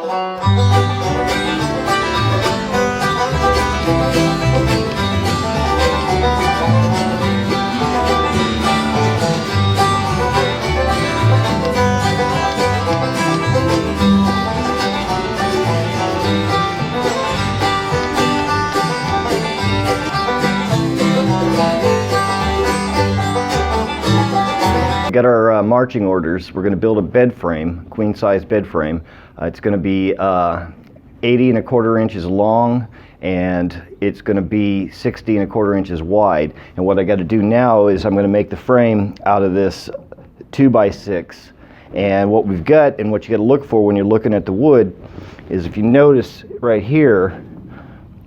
Got our marching orders. We're going to build a bed frame, queen size bed frame. It's going to be 80 1/4 inches long, and it's going to be 60 1/4 inches wide. And what I got to do now is I'm going to make the frame out of this 2x6. And what we've got, and what you got to look for when you're looking at the wood, is if you notice right here,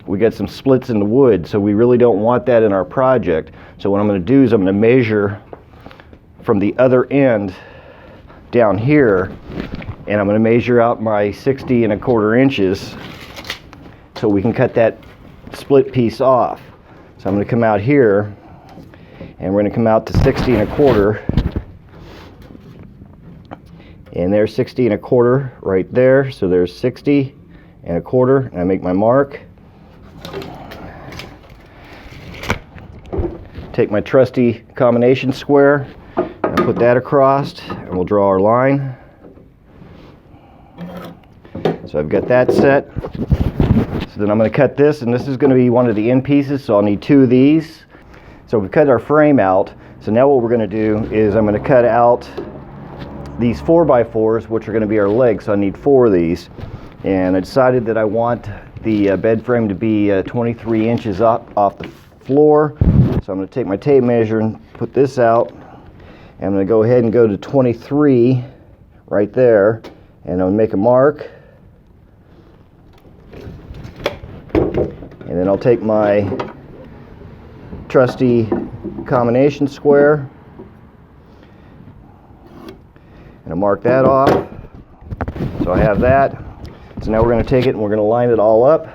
we got some splits in the wood, so we really don't want that in our project. So what I'm going to do is I'm going to measure from the other end down here, and I'm going to measure out my 60 1/4 inches so we can cut that split piece off. So I'm going to come out here, and we're going to come out to 60 1/4, and there's 60 1/4 right there. So there's 60 1/4, and I make my mark. Take my trusty combination square, put that across, and we'll draw our line. So I've got that set. So then I'm going to cut this, and this is going to be one of the end pieces, so I'll need 2 of these. So we've cut our frame out. So now what we're going to do is I'm going to cut out these 4x4s, which are going to be our legs. So I need 4 of these. And I decided that I want the bed frame to be 23 inches up off the floor. So I'm going to take my tape measure and put this out. I'm going to go ahead and go to 23 right there, and I'll make a mark. And then I'll take my trusty combination square and I'll mark that off. So I have that. So now we're going to take it and we're going to line it all up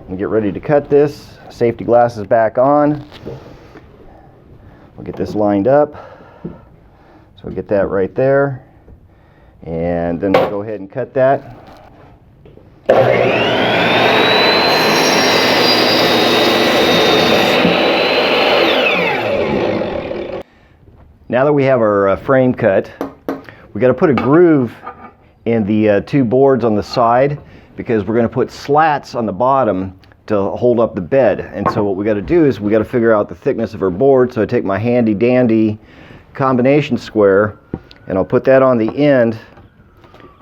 and get ready to cut this. Safety glasses back on. We'll get this lined up. So we'll get that right there, and then we'll go ahead and cut that. Now that we have our frame cut, we got to put a groove in the 2 boards on the side, because we're going to put slats on the bottom to hold up the bed. And so what we got to do is we got to figure out the thickness of our board. So I take my handy dandy combination square, and I'll put that on the end,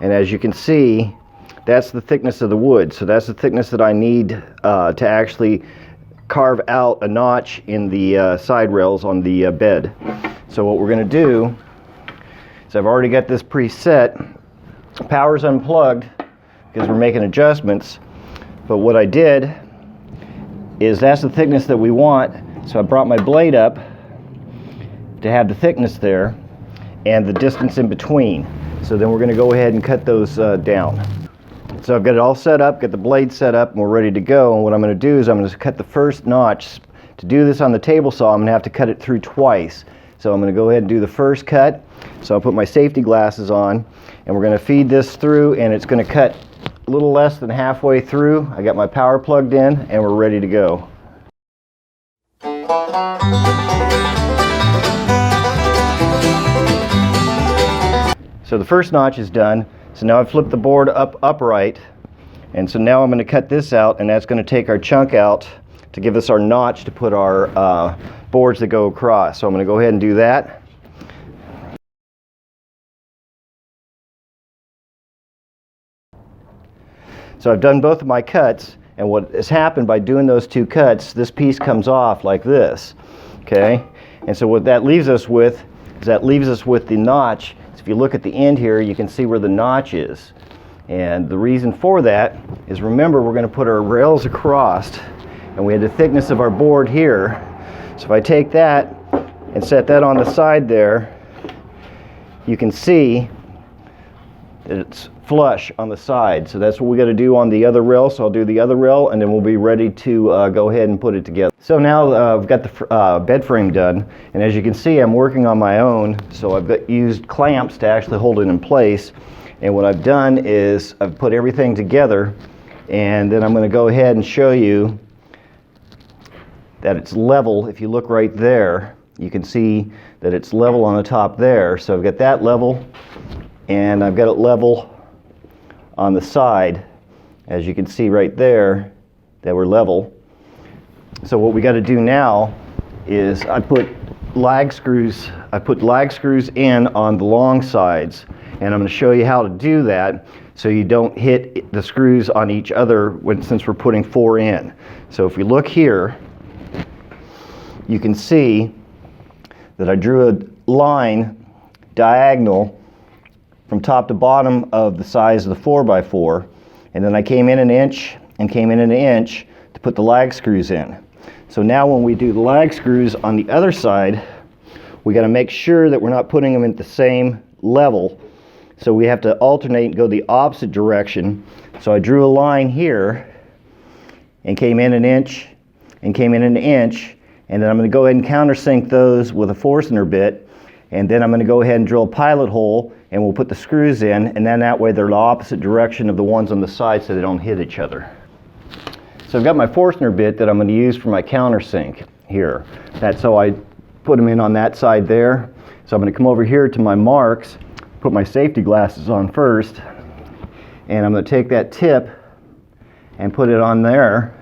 and as you can see, that's the thickness of the wood. So that's the thickness that I need to actually carve out a notch in the side rails on the bed. So what we're going to do is, I've already got this preset. Power's unplugged because we're making adjustments, but what I did is, that's the thickness that we want. So I brought my blade up to have the thickness there and the distance in between. So then we're going to go ahead and cut those down. So I've got it all set up, got the blade set up, and we're ready to go. And what I'm going to do is I'm going to cut the first notch. To do this on the table saw, I'm going to have to cut it through twice. So I'm going to go ahead and do the first cut. So I'll put my safety glasses on, and we're going to feed this through, and it's going to cut a little less than halfway through. I got my power plugged in, and we're ready to go. So the first notch is done. So now I've flipped the board upright, and so now I'm going to cut this out, and that's going to take our chunk out to give us our notch to put our boards that go across. So I'm going to go ahead and do that. So I've done both of my cuts, and what has happened by doing those 2 cuts, this piece comes off like this, okay? And so what that leaves us with is, that leaves us with the notch. So if you look at the end here, you can see where the notch is. And the reason for that is, remember, we're going to put our rails across, and we had the thickness of our board here. So if I take that and set that on the side there, you can see that it's flush on the side. So that's what we got to do on the other rail. So I'll do the other rail, and then we'll be ready to go ahead and put it together. So now I've got the bed frame done, and as you can see, I'm working on my own. So I've used clamps to actually hold it in place, And what I've done is I've put everything together, and then I'm going to go ahead and show you that it's level. If you look right there, you can see that it's level on the top there. So I've got that level, and I've got it level on the side. As you can see right there, that we're level. So what we got to do now is I put lag screws in on the long sides, and I'm going to show you how to do that so you don't hit the screws on each other since we're putting 4 in. So if we look here, you can see that I drew a line diagonal from top to bottom of the size of the 4x4, and then I came in an inch and came in an inch to put the lag screws in. So now when we do the lag screws on the other side, we got to make sure that we're not putting them at the same level. So we have to alternate and go the opposite direction. So I drew a line here and came in an inch and came in an inch, and then I'm going to go ahead and countersink those with a Forstner bit, and then I'm going to go ahead and drill a pilot hole, and we'll put the screws in, and then that way they're the opposite direction of the ones on the side so they don't hit each other. So I've got my Forstner bit that I'm going to use for my countersink here. That's how I put them in on that side there. So I'm going to come over here to my marks, put my safety glasses on first, and I'm going to take that tip and put it on there.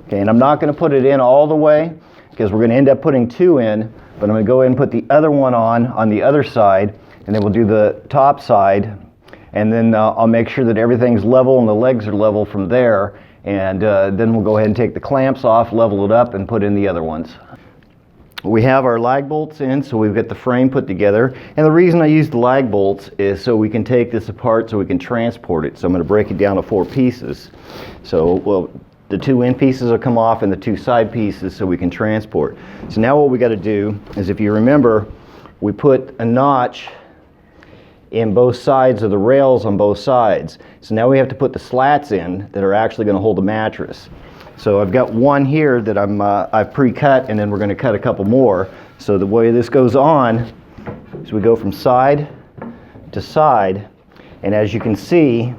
Okay, and I'm not going to put it in all the way because we're going to end up putting 2 in, but I'm going to go ahead and put the other one on the other side, and then we'll do the top side, and then I'll make sure that everything's level and the legs are level from there, and then we'll go ahead and take the clamps off, level it up, and put in the other ones. We have our lag bolts in, so we've got the frame put together, and the reason I use the lag bolts is so we can take this apart so we can transport it. So I'm going to break it down to 4 pieces. So the 2 end pieces will come off and the 2 side pieces so we can transport. So now what we got to do is, if you remember, we put a notch in both sides of the rails on both sides. So now we have to put the slats in that are actually going to hold the mattress. So I've got one here that I've pre-cut, and then we're going to cut a couple more. So the way this goes on is we go from side to side, and as you can see,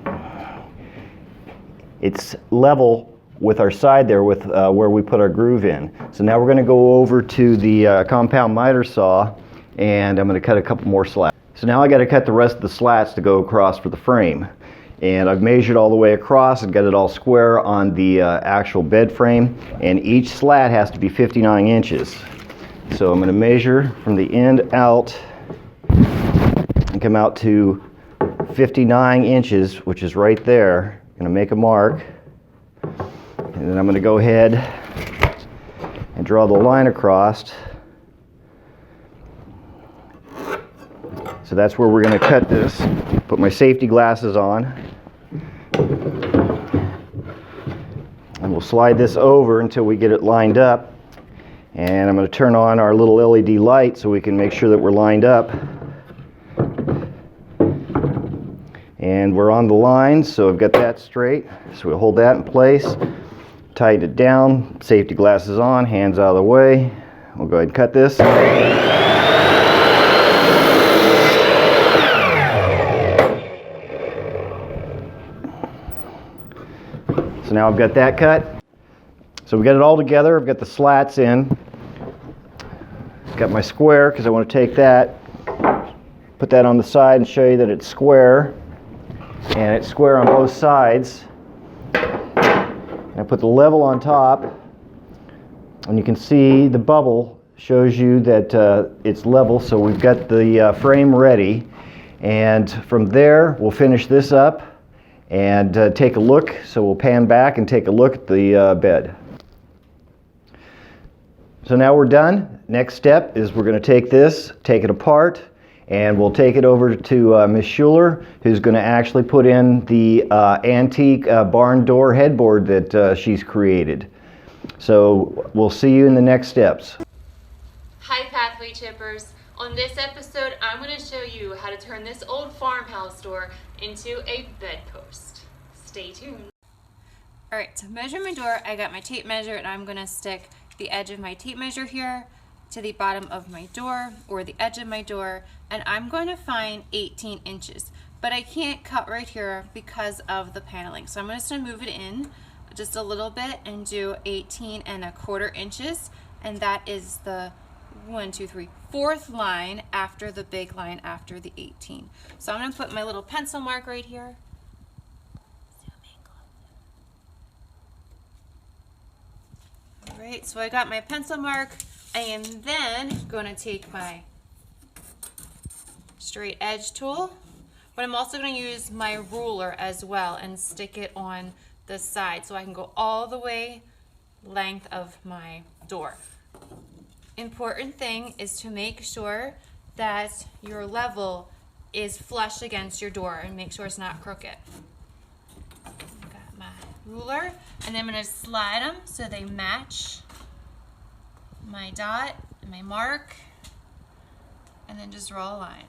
it's level with our side there with where we put our groove in. So now we're going to go over to the compound miter saw, and I'm going to cut a couple more slats. So now I got to cut the rest of the slats to go across for the frame. And I've measured all the way across and got it all square on the actual bed frame, and each slat has to be 59 inches. So I'm going to measure from the end out and come out to 59 inches, which is right there. I'm going to make a mark. And then I'm going to go ahead and draw the line across. So that's where we're going to cut this. Put my safety glasses on. And we'll slide this over until we get it lined up. And I'm going to turn on our little LED light so we can make sure that we're lined up. And we're on the line, so I've got that straight. So we'll hold that in place. Tighten it down, safety glasses on, hands out of the way. We'll go ahead and cut this. So now I've got that cut. So we got it all together. I've got the slats in. Got my square because I want to take that, put that on the side and show you that it's square. And it's square on both sides. I put the level on top, and you can see the bubble shows you that it's level, so we've got the frame ready. And from there, we'll finish this up and take a look. So we'll pan back and take a look at the bed. So now we're done. Next step is we're going to take this, take it apart, and we'll take it over to Miss Schuler, who's going to actually put in the antique barn door headboard that she's created. So we'll see you in the next steps. Hi Pathway Chippers. On this episode, I'm going to show you how to turn this old farmhouse door into a bedpost. Stay tuned. All right, to measure my door, I got my tape measure and I'm gonna stick the edge of my tape measure here to the bottom of my door or the edge of my door, and I'm going to find 18 inches. But I can't cut right here because of the paneling. So I'm just gonna move it in just a little bit and do 18¼ inches. And that is the 4th line after the big line after the 18. So I'm gonna put my little pencil mark right here. All right, so I got my pencil mark. I am then gonna take my straight edge tool, but I'm also going to use my ruler as well and stick it on the side so I can go all the way length of my door. Important thing is to make sure that your level is flush against your door and make sure it's not crooked. Got my ruler, and then I'm going to slide them so they match my dot and my mark, and then just draw a line.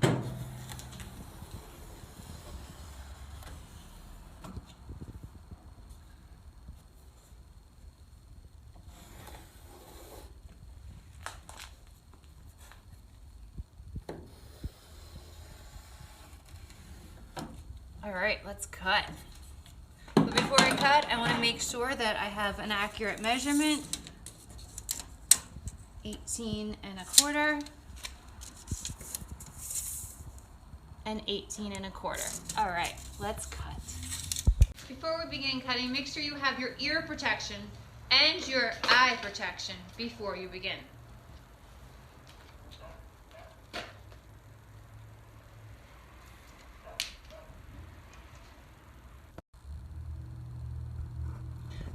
All right, let's cut. But before I cut, I want to make sure that I have an accurate measurement. 18¼ and 18¼ All right, let's cut. Before we begin cutting, make sure you have your ear protection and your eye protection before you begin.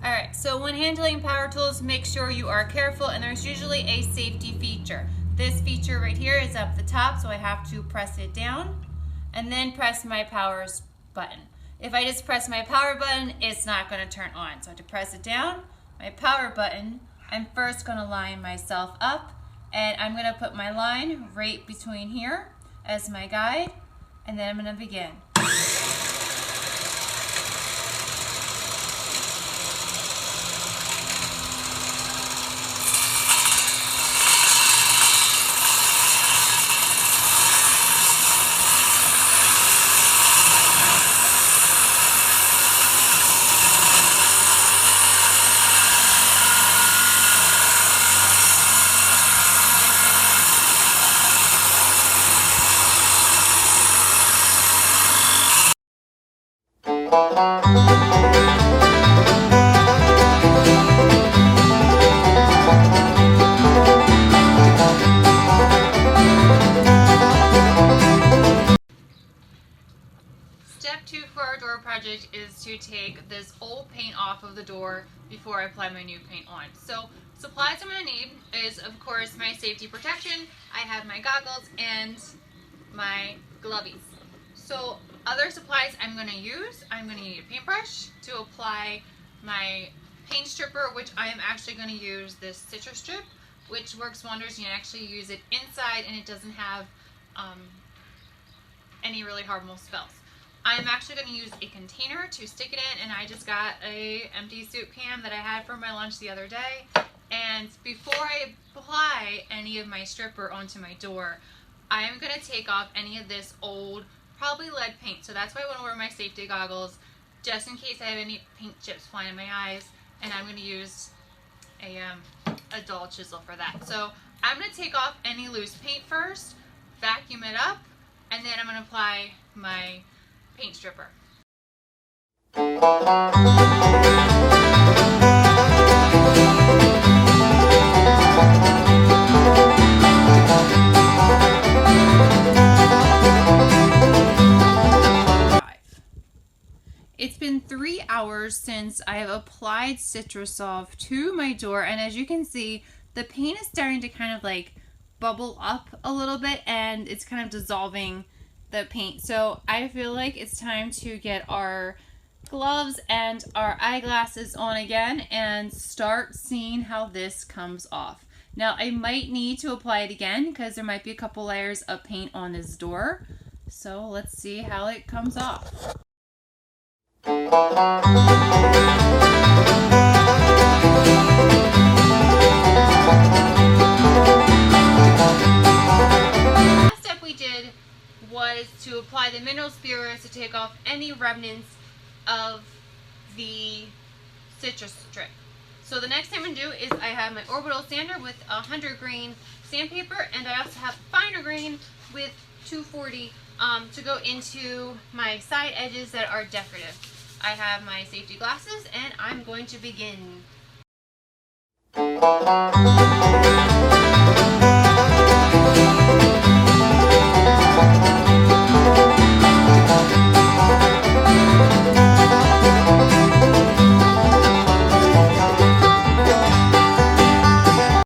Alright, so when handling power tools, make sure you are careful, and there's usually a safety feature. This feature right here is up the top, so I have to press it down and then press my power button. If I just press my power button, it's not going to turn on. So I have to press it down, my power button. I'm first going to line myself up, and I'm going to put my line right between here as my guide, and then I'm going to begin. Step 2 for our door project is to take this old paint off of the door before I apply my new paint on. So supplies I'm going to need is, of course, my safety protection. I have my goggles and my glovies. So other supplies I'm going to use, I'm going to need a paintbrush to apply my paint stripper, which I am actually going to use this citrus strip, which works wonders. You can actually use it inside and it doesn't have any really harmful smells. I'm actually going to use a container to stick it in, and I just got a empty soup can that I had for my lunch the other day. And before I apply any of my stripper onto my door, I'm going to take off any of this old, probably lead paint. So that's why I want to wear my safety goggles, just in case I have any paint chips flying in my eyes. And I'm going to use a dull chisel for that. So I'm going to take off any loose paint first, vacuum it up, and then I'm going to apply my paint stripper. It's been 3 hours since I have applied Citrusolve to my door, and as you can see, the paint is starting to kind of like bubble up a little bit, and it's kind of dissolving the paint. So I feel like it's time to get our gloves and our eyeglasses on again and start seeing how this comes off. Now I might need to apply it again because there might be a couple layers of paint on this door. So let's see how it comes off. Last step we did was to apply the mineral spirits to take off any remnants of the citrus strip. So the next thing I'm going to do is I have my orbital sander with 100 grain sandpaper, and I also have finer grain with 240 to go into my side edges that are decorative. I have my safety glasses and I'm going to begin.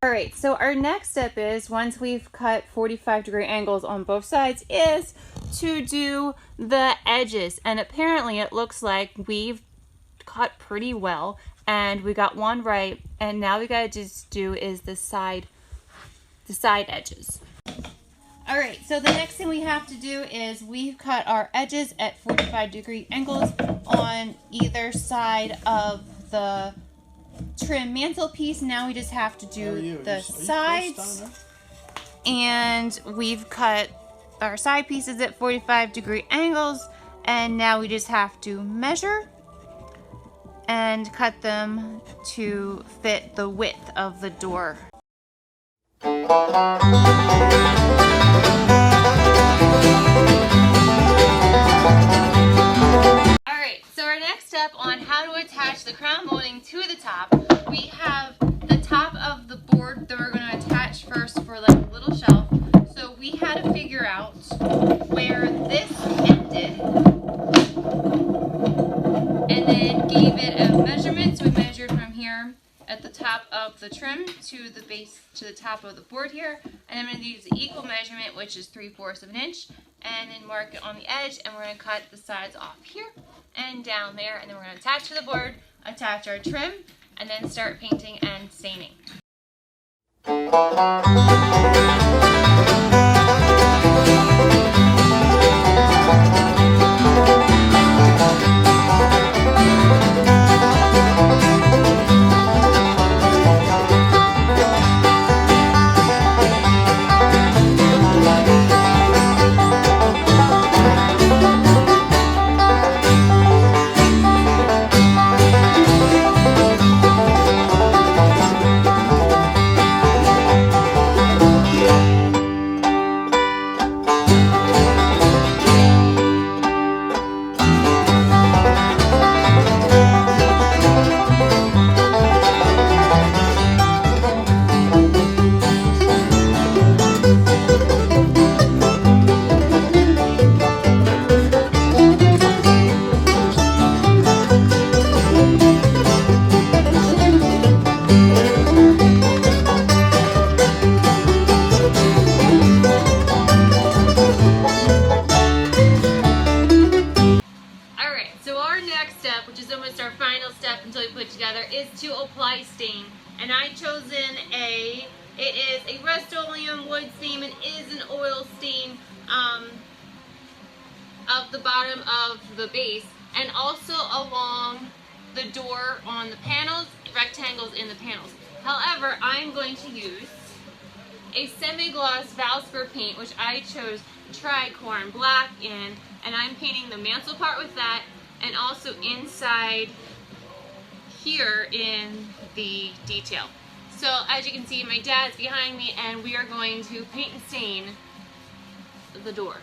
Alright, so our next step is, once we've cut 45-degree angles on both sides, is to do the edges. And apparently it looks like we've cut pretty well and we got one right, and now we gotta just do is the side edges. Alright, so the next thing we have to do is we've cut our edges at 45-degree angles on either side of the trim mantelpiece. Now we just have to do the sides, and we've cut our side pieces at 45-degree angles, and now we just have to measure and cut them to fit the width of the door. Alright, so our next step on how to attach the crown molding to the top, we have the top of the board that we're going to attach first for like a little shelf. So we had to figure out where this ended and then gave it a measurement. So we measured from here at the top of the trim to the base, to the top of the board here, and I'm going to use the equal measurement, which is 3/4 of an inch, and then mark it on the edge, and we're going to cut the sides off here and down there, and then we're going to attach to the board, attach our trim, and then start painting and staining. To apply stain, and I chosen it is a Rust-Oleum wood stain and is an oil stain of the bottom of the base, and also along the door on the panels, rectangles in the panels. However, I'm going to use a semi-gloss Valspar paint, which I chose Tricorn Black in, and I'm painting the mantle part with that, and also inside here in the detail. So as you can see, my dad's behind me, and we are going to paint and stain the door.